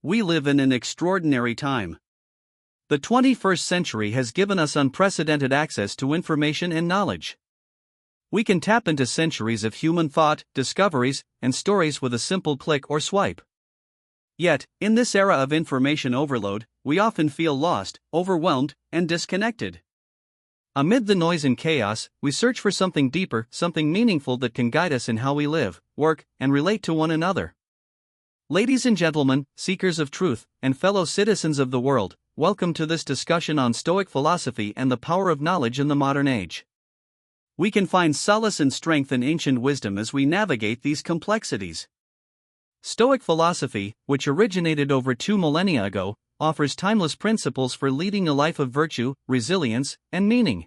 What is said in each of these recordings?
we live in an extraordinary time. The 21st century has given us unprecedented access to information and knowledge. We can tap into centuries of human thought, discoveries, and stories with a simple click or swipe. Yet, in this era of information overload, we often feel lost, overwhelmed, and disconnected. Amid the noise and chaos, we search for something deeper, something meaningful that can guide us in how we live, work, and relate to one another. Ladies and gentlemen, seekers of truth, and fellow citizens of the world, welcome to this discussion on Stoic philosophy and the power of knowledge in the modern age. We can find solace and strength in ancient wisdom as we navigate these complexities. Stoic philosophy, which originated over 2 millennia ago, offers timeless principles for leading a life of virtue, resilience, and meaning.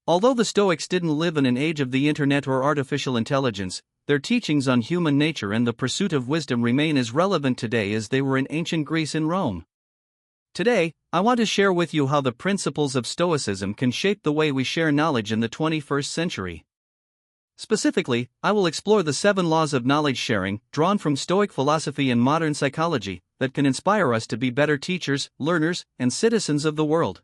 Although the Stoics didn't live in an age of the internet or artificial intelligence, their teachings on human nature and the pursuit of wisdom remain as relevant today as they were in ancient Greece and Rome. Today, I want to share with you how the principles of Stoicism can shape the way we share knowledge in the 21st century. Specifically, I will explore the 7 laws of knowledge sharing, drawn from Stoic philosophy and modern psychology, that can inspire us to be better teachers, learners, and citizens of the world.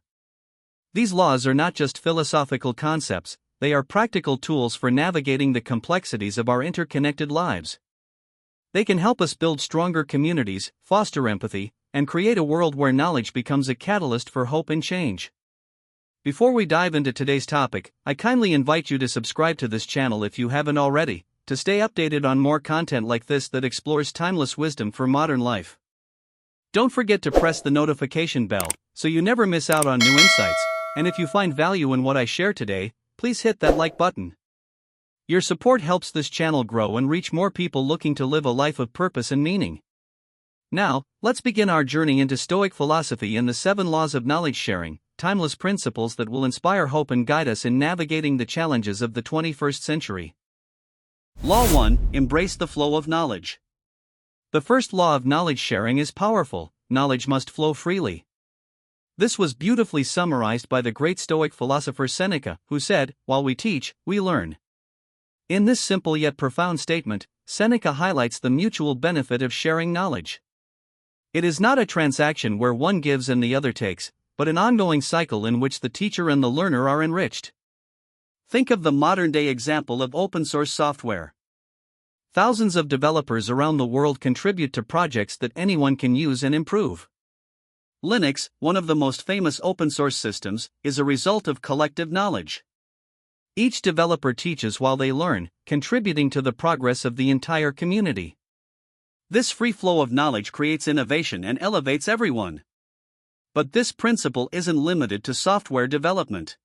These laws are not just philosophical concepts, they are practical tools for navigating the complexities of our interconnected lives. They can help us build stronger communities, foster empathy, and create a world where knowledge becomes a catalyst for hope and change. Before we dive into today's topic, I kindly invite you to subscribe to this channel if you haven't already, to stay updated on more content like this that explores timeless wisdom for modern life. Don't forget to press the notification bell, so you never miss out on new insights, and if you find value in what I share today, please hit that like button. Your support helps this channel grow and reach more people looking to live a life of purpose and meaning. Now, let's begin our journey into Stoic philosophy and the 7 laws of knowledge sharing, timeless principles that will inspire hope and guide us in navigating the challenges of the 21st century. Law 1: Embrace the flow of knowledge. The first law of knowledge sharing is powerful: knowledge must flow freely. This was beautifully summarized by the great Stoic philosopher Seneca, who said, "While we teach, we learn." In this simple yet profound statement, Seneca highlights the mutual benefit of sharing knowledge. It is not a transaction where one gives and the other takes, but an ongoing cycle in which the teacher and the learner are enriched. Think of the modern-day example of open-source software. Thousands of developers around the world contribute to projects that anyone can use and improve. Linux, one of the most famous open-source systems, is a result of collective knowledge. Each developer teaches while they learn, contributing to the progress of the entire community. This free flow of knowledge creates innovation and elevates everyone. But this principle isn't limited to software development.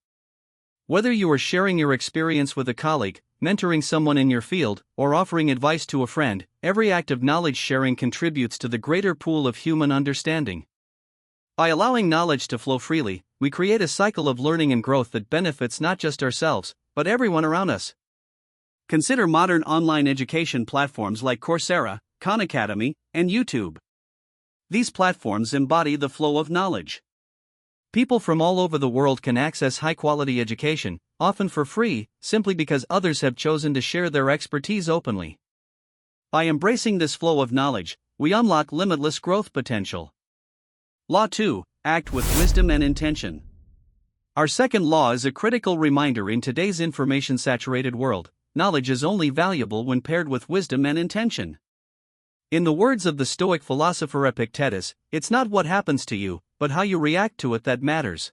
Whether you are sharing your experience with a colleague, mentoring someone in your field, or offering advice to a friend, every act of knowledge sharing contributes to the greater pool of human understanding. By allowing knowledge to flow freely, we create a cycle of learning and growth that benefits not just ourselves, but everyone around us. Consider modern online education platforms like Coursera, Khan Academy, and YouTube. These platforms embody the flow of knowledge. People from all over the world can access high-quality education, often for free, simply because others have chosen to share their expertise openly. By embracing this flow of knowledge, we unlock limitless growth potential. Law 2: Act with wisdom and intention. Our second law is a critical reminder in today's information-saturated world: knowledge is only valuable when paired with wisdom and intention. In the words of the Stoic philosopher Epictetus, it's not what happens to you, but how you react to it that matters.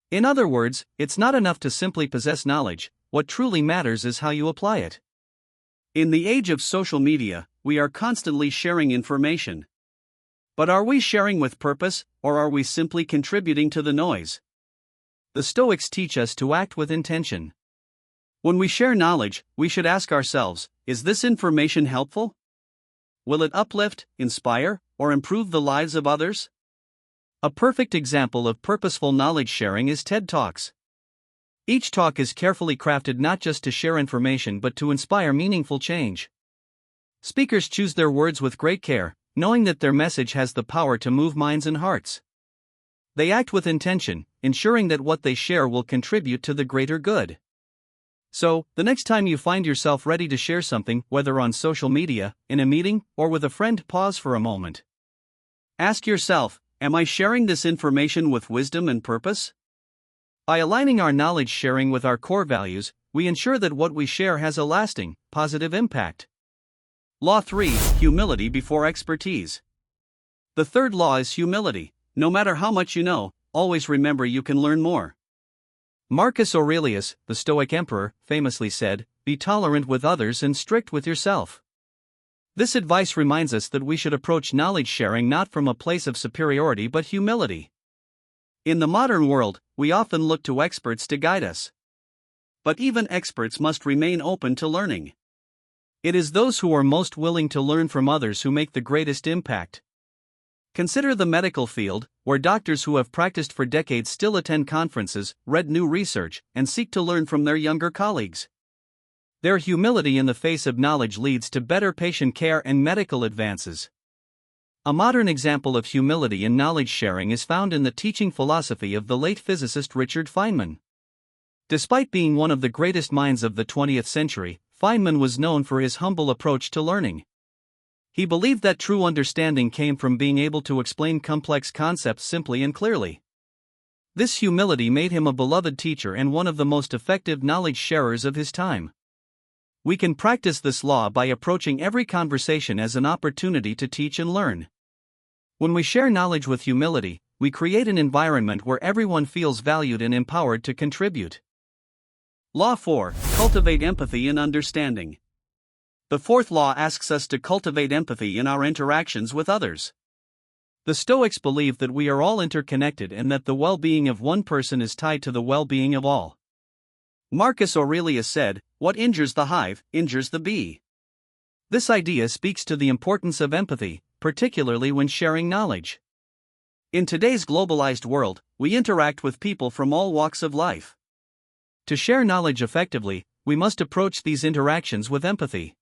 In other words, it's not enough to simply possess knowledge, what truly matters is how you apply it. In the age of social media, we are constantly sharing information. But are we sharing with purpose, or are we simply contributing to the noise? The Stoics teach us to act with intention. When we share knowledge, we should ask ourselves, is this information helpful? Will it uplift, inspire, or improve the lives of others? A perfect example of purposeful knowledge sharing is TED Talks. Each talk is carefully crafted not just to share information but to inspire meaningful change. Speakers choose their words with great care, knowing that their message has the power to move minds and hearts. They act with intention, ensuring that what they share will contribute to the greater good. So, the next time you find yourself ready to share something, whether on social media, in a meeting, or with a friend, pause for a moment. Ask yourself, am I sharing this information with wisdom and purpose? By aligning our knowledge sharing with our core values, we ensure that what we share has a lasting, positive impact. Law 3: Humility before expertise. The third law is humility. No matter how much you know, always remember you can learn more. Marcus Aurelius, the Stoic emperor, famously said, "Be tolerant with others and strict with yourself." This advice reminds us that we should approach knowledge sharing not from a place of superiority but humility. In the modern world, we often look to experts to guide us. But even experts must remain open to learning. It is those who are most willing to learn from others who make the greatest impact. Consider the medical field, where doctors who have practiced for decades still attend conferences, read new research, and seek to learn from their younger colleagues. Their humility in the face of knowledge leads to better patient care and medical advances. A modern example of humility in knowledge sharing is found in the teaching philosophy of the late physicist Richard Feynman. Despite being one of the greatest minds of the 20th century, Feynman was known for his humble approach to learning. He believed that true understanding came from being able to explain complex concepts simply and clearly. This humility made him a beloved teacher and one of the most effective knowledge sharers of his time. We can practice this law by approaching every conversation as an opportunity to teach and learn. When we share knowledge with humility, we create an environment where everyone feels valued and empowered to contribute. Law 4: Cultivate empathy and understanding. The fourth law asks us to cultivate empathy in our interactions with others. The Stoics believe that we are all interconnected and that the well-being of one person is tied to the well-being of all. Marcus Aurelius said, "What injures the hive, injures the bee." This idea speaks to the importance of empathy, particularly when sharing knowledge. In today's globalized world, we interact with people from all walks of life. To share knowledge effectively, we must approach these interactions with empathy.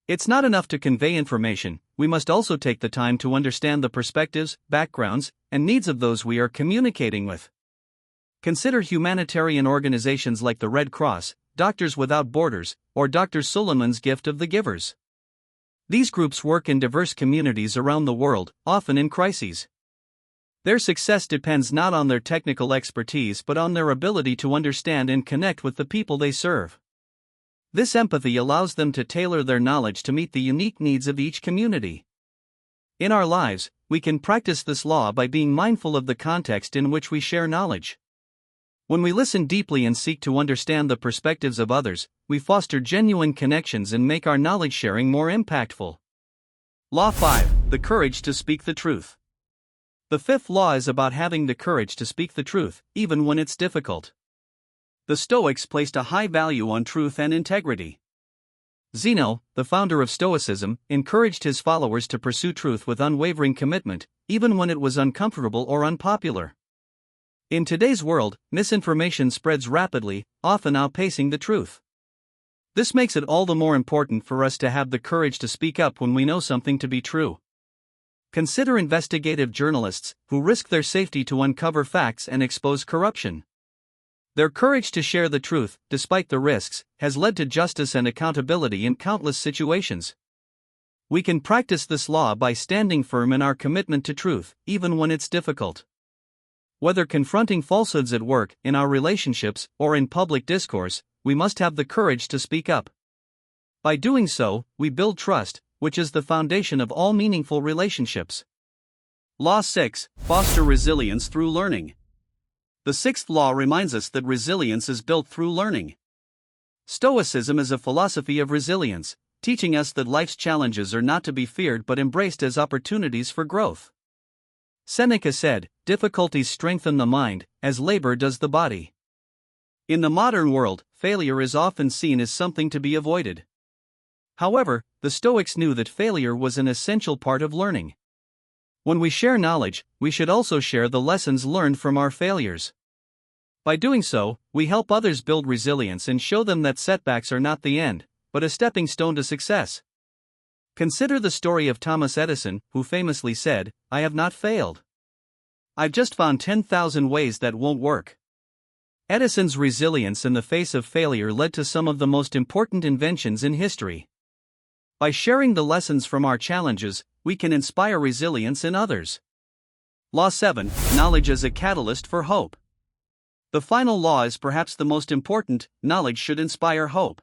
It's not enough to convey information, we must also take the time to understand the perspectives, backgrounds, and needs of those we are communicating with. Consider humanitarian organizations like the Red Cross, Doctors Without Borders, or Dr. Suleiman's Gift of the Givers. These groups work in diverse communities around the world, often in crises. Their success depends not on their technical expertise but on their ability to understand and connect with the people they serve. This empathy allows them to tailor their knowledge to meet the unique needs of each community. In our lives, we can practice this law by being mindful of the context in which we share knowledge. When we listen deeply and seek to understand the perspectives of others, we foster genuine connections and make our knowledge sharing more impactful. Law 5: The courage to speak the truth. The fifth law is about having the courage to speak the truth, even when it's difficult. The Stoics placed a high value on truth and integrity. Zeno, the founder of Stoicism, encouraged his followers to pursue truth with unwavering commitment, even when it was uncomfortable or unpopular. In today's world, misinformation spreads rapidly, often outpacing the truth. This makes it all the more important for us to have the courage to speak up when we know something to be true. Consider investigative journalists, who risk their safety to uncover facts and expose corruption. Their courage to share the truth, despite the risks, has led to justice and accountability in countless situations. We can practice this law by standing firm in our commitment to truth, even when it's difficult. Whether confronting falsehoods at work, in our relationships, or in public discourse, we must have the courage to speak up. By doing so, we build trust, which is the foundation of all meaningful relationships. Law 6: Foster resilience through learning. The sixth law reminds us that resilience is built through learning. Stoicism is a philosophy of resilience, teaching us that life's challenges are not to be feared but embraced as opportunities for growth. Seneca said, "Difficulties strengthen the mind, as labor does the body." In the modern world, failure is often seen as something to be avoided. However, the Stoics knew that failure was an essential part of learning. When we share knowledge, we should also share the lessons learned from our failures. By doing so, we help others build resilience and show them that setbacks are not the end, but a stepping stone to success. Consider the story of Thomas Edison, who famously said, "I have not failed. I've just found 10,000 ways that won't work." Edison's resilience in the face of failure led to some of the most important inventions in history. By sharing the lessons from our challenges, we can inspire resilience in others. Law 7. Knowledge as a catalyst for hope. The final law is perhaps the most important: knowledge should inspire hope.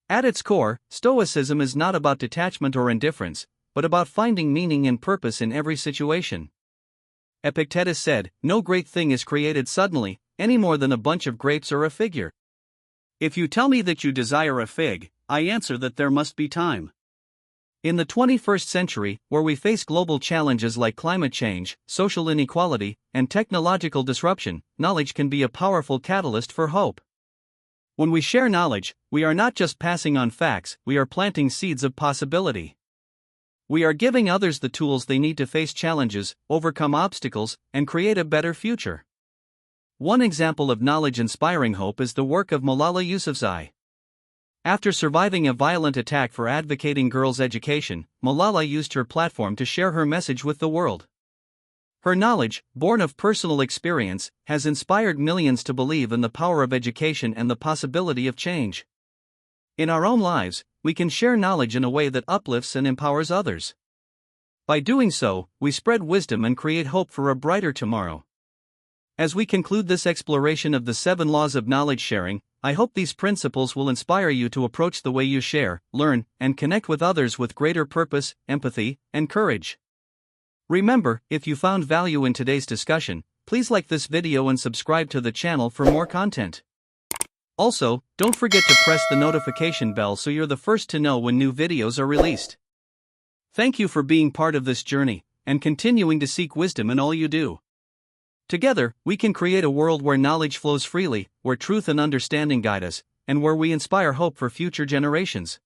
At its core, Stoicism is not about detachment or indifference, but about finding meaning and purpose in every situation. Epictetus said, "No great thing is created suddenly, any more than a bunch of grapes or a figure. If you tell me that you desire a fig, I answer that there must be time." In the 21st century, where we face global challenges like climate change, social inequality, and technological disruption, knowledge can be a powerful catalyst for hope. When we share knowledge, we are not just passing on facts, we are planting seeds of possibility. We are giving others the tools they need to face challenges, overcome obstacles, and create a better future. One example of knowledge inspiring hope is the work of Malala Yousafzai. After surviving a violent attack for advocating girls' education, Malala used her platform to share her message with the world. Her knowledge, born of personal experience, has inspired millions to believe in the power of education and the possibility of change. In our own lives, we can share knowledge in a way that uplifts and empowers others. By doing so, we spread wisdom and create hope for a brighter tomorrow. As we conclude this exploration of the 7 laws of knowledge sharing, I hope these principles will inspire you to approach the way you share, learn, and connect with others with greater purpose, empathy, and courage. Remember, if you found value in today's discussion, please like this video and subscribe to the channel for more content. Also, don't forget to press the notification bell so you're the first to know when new videos are released. Thank you for being part of this journey, and continuing to seek wisdom in all you do. Together, we can create a world where knowledge flows freely, where truth and understanding guide us, and where we inspire hope for future generations.